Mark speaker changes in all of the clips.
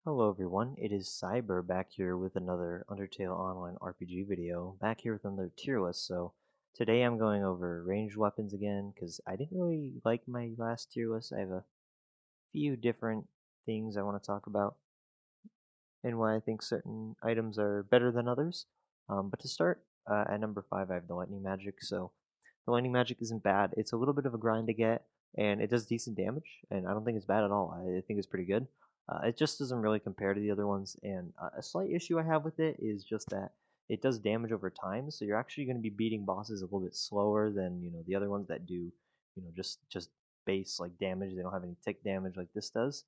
Speaker 1: Hello everyone, it is Cyber back here with another Undertale online RPG video, back here with another tier list. So today I'm going over ranged weapons again, because I didn't really like my last tier list. I have a few different things I want to talk about, and why I think certain items are better than others. But to start, at number 5 I have the lightning magic. So the lightning magic isn't bad. It's a little bit of a grind to get, and it does decent damage, and I don't think it's bad at all. I think it's pretty good. It just doesn't really compare to the other ones, and a slight issue I have with it is just that it does damage over time, so you're actually going to be beating bosses a little bit slower than the other ones that do just base like damage. They don't have any tick damage like this does,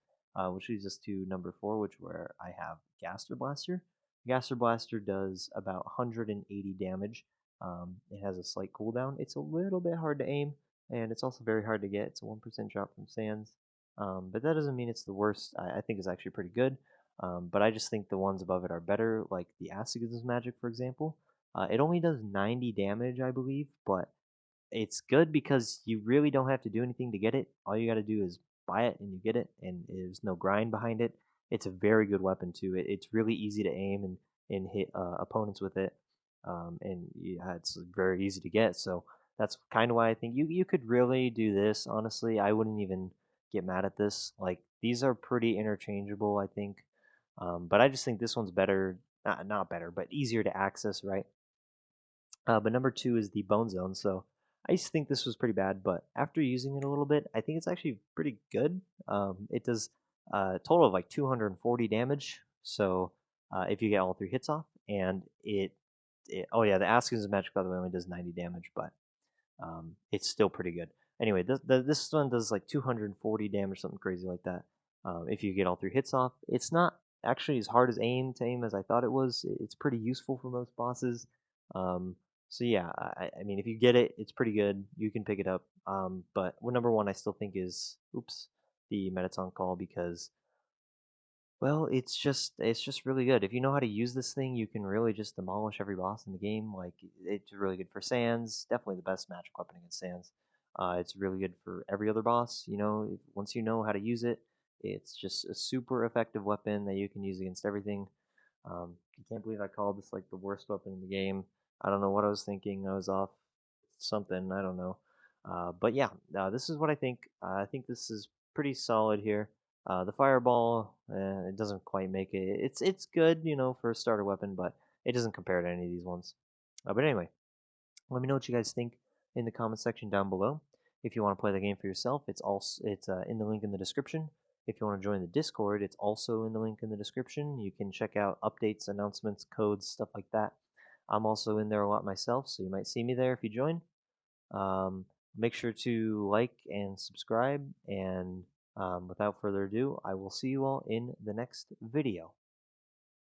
Speaker 1: which leads us to number 4, which where I have Gaster Blaster. Gaster Blaster does about 180 damage. It has a slight cooldown. It's a little bit hard to aim, and it's also very hard to get. It's a 1% drop from Sands, but that doesn't mean it's the worst. I think it's actually pretty good, but I just think the ones above it are better, like the Acid Magic, for example. It only does 90 damage, I believe, but it's good because you really don't have to do anything to get it. All you got to do is buy it and you get it, and there's no grind behind it. It's a very good weapon too. It's really easy to aim and hit opponents with it, and yeah, it's very easy to get. So that's kind of why I think you could really do this. Honestly, I wouldn't even get mad at this. Like these are pretty interchangeable, I think, but I just think this one's better. Not better, but easier to access, right? But number 2 is the Bone Zone. So I used to think this was pretty bad, but after using it a little bit, I think it's actually pretty good. It does a total of like 240 damage. So if you get all 3 hits off, and oh yeah, the Askins magic by the way only does 90 damage, but it's still pretty good. Anyway, this one does like 240 damage, something crazy like that. If you get all 3 hits off, it's not actually as hard as to aim as I thought it was. It's pretty useful for most bosses. Um, so yeah, I mean, if you get it, it's pretty good. You can pick it up. But number 1 I still think is the Metaton Call, because well, it's just really good. If you know how to use this thing, you can really just demolish every boss in the game. Like it's really good for Sans. Definitely the best magic weapon against Sans. It's really good for every other boss. Once you know how to use it, it's just a super effective weapon that you can use against everything. I can't believe I called this like the worst weapon in the game. I don't know what I was thinking. I was off something. I don't know. But yeah, this is what I think. I think this is pretty solid here. The fireball, it doesn't quite make it. It's good, for a starter weapon, but it doesn't compare to any of these ones. But anyway, let me know what you guys think in the comment section down below. If you want to play the game for yourself, it's in the link in the description. If you want to join the Discord, it's also in the link in the description. You can check out updates, announcements, codes, stuff like that. I'm also in there a lot myself, so you might see me there if you join. Um, Make sure to like and subscribe, and without further ado, I will see you all in the next video.